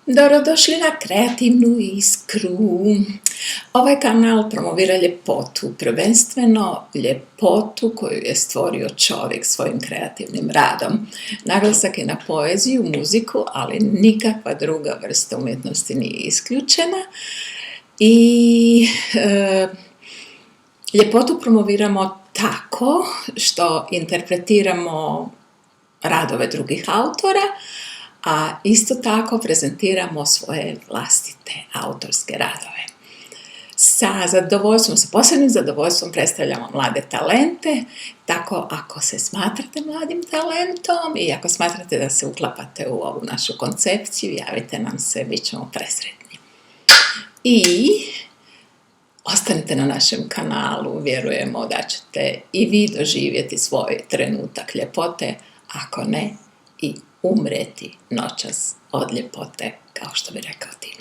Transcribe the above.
Dobrodošli na Kreativnu iskru. Ovaj kanal promovira ljepotu, prvenstveno ljepotu koju je stvorio čovjek svojim kreativnim radom. Naglasak je na poeziju, muziku, ali nikakva druga vrsta umjetnosti nije isključena. I ljepotu promoviramo tako što interpretiramo radove drugih autora, a isto tako prezentiramo svoje vlastite autorske radove. Sa posebnim zadovoljstvom predstavljamo mlade talente, tako ako se smatrate mladim talentom i ako smatrate da se uklapate u ovu našu koncepciju, javite nam se, bit ćemo presretni. I ostanite na našem kanalu, vjerujemo da ćete i vi doživjeti svoj trenutak ljepote, ako ne i umreti noćas od ljepote, kao što bi rekao ti.